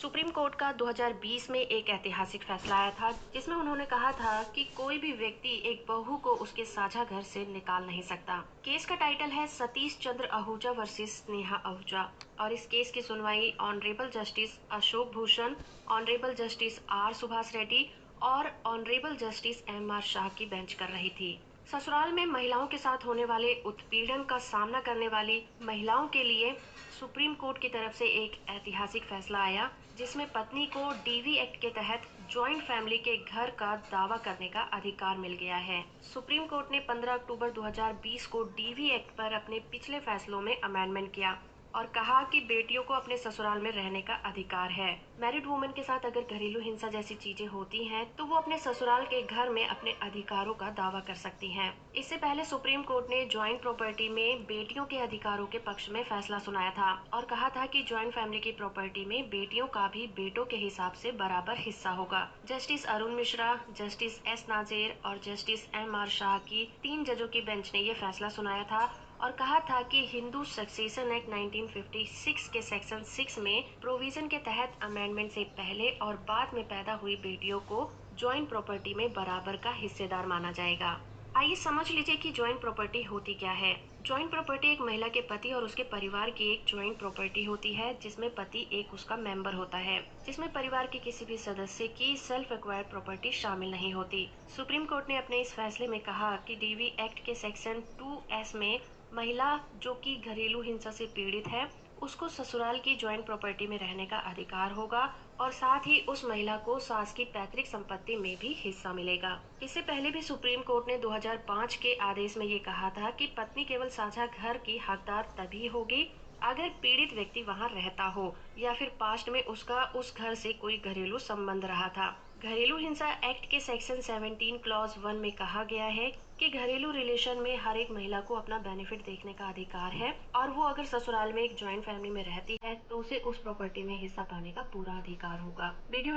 Supreme court का 2020 में एक ऐतिहासिक फैसला आया था जिसमें उन्होंने कहा था कि कोई भी व्यक्ति एक बहू को उसके साझा घर से निकाल नहीं सकता। केस का टाइटल है सतीश चंद्र आहूजा वर्सेस नेहा आहूजा और इस केस की सुनवाई honourable justice Ashok Bhushan, honourable justice R Subhash Reddy और honourable justice M R Shah की बेंच कर रही थी। ससुराल में महिलाओं के साथ होने वाले उत्पीड़न का सामना करने वाली महिलाओं के लिए सुप्रीम कोर्ट की तरफ से एक ऐतिहासिक फैसला आया जिसमें पत्नी को डीवी एक्ट के तहत जॉइंट फैमिली के घर का दावा करने का अधिकार मिल गया है। सुप्रीम कोर्ट ने 15 अक्टूबर 2020 को डीवी एक्ट पर अपने पिछले फैसलों में अमेंडमेंट किया और कहा कि बेटियों को अपने ससुराल में रहने का अधिकार है। मैरिड वुमेन के साथ अगर घरेलू हिंसा जैसी चीजें होती हैं, तो वो अपने ससुराल के घर में अपने अधिकारों का दावा कर सकती हैं। इससे पहले सुप्रीम कोर्ट ने ज्वाइंट प्रॉपर्टी में बेटियों के अधिकारों के पक्ष में फैसला सुनाया था और कहा था कि ज्वाइंट फैमिली की प्रॉपर्टी में बेटियों का भी बेटों के हिसाब से बराबर हिस्सा होगा। Justice Arun Mishra, justice S Nazeer और जस्टिस एम आर शाह की 3 जजों की बेंच ने ये फैसला सुनाया था और कहा था कि हिंदू सक्सेशन एक्ट 1956 के सेक्शन 6 में प्रोविजन के तहत अमेंडमेंट से पहले और बाद में पैदा हुई बेटियों को जॉइंट प्रॉपर्टी में बराबर का हिस्सेदार माना जाएगा। आइए समझ लीजिए कि जॉइंट प्रॉपर्टी होती क्या है। जॉइंट प्रॉपर्टी एक महिला के पति और उसके परिवार की एक जॉइंट प्रॉपर्टी होती है जिसमें पति एक उसका मेंबर होता है, जिसमें परिवार के किसी भी सदस्य की सेल्फ एक्वायर्ड प्रॉपर्टी शामिल नहीं होती। सुप्रीम कोर्ट ने अपने इस फैसले में कहा कि डीवी एक्ट के सेक्शन 2S में महिला जो कि घरेलू हिंसा से पीड़ित है उसको ससुराल की जॉइंट प्रॉपर्टी में रहने का अधिकार होगा और साथ ही उस महिला को सास की पैतृक संपत्ति में भी हिस्सा मिलेगा। इससे पहले भी सुप्रीम कोर्ट ने 2005 के आदेश में ये कहा था कि पत्नी केवल साझा घर की हकदार तभी होगी अगर पीड़ित व्यक्ति वहां रहता हो या फिर पास्ट में उसका उस घर से कोई घरेलू संबंध रहा था। घरेलू हिंसा एक्ट के सेक्शन 17 क्लॉज 1 में कहा गया है कि घरेलू रिलेशन में हर एक महिला को अपना बेनिफिट देखने का अधिकार है और वो अगर ससुराल में एक ज्वाइंट फैमिली में रहती है तो उसे उस प्रॉपर्टी में हिस्सा पाने का पूरा अधिकार होगा। वीडियो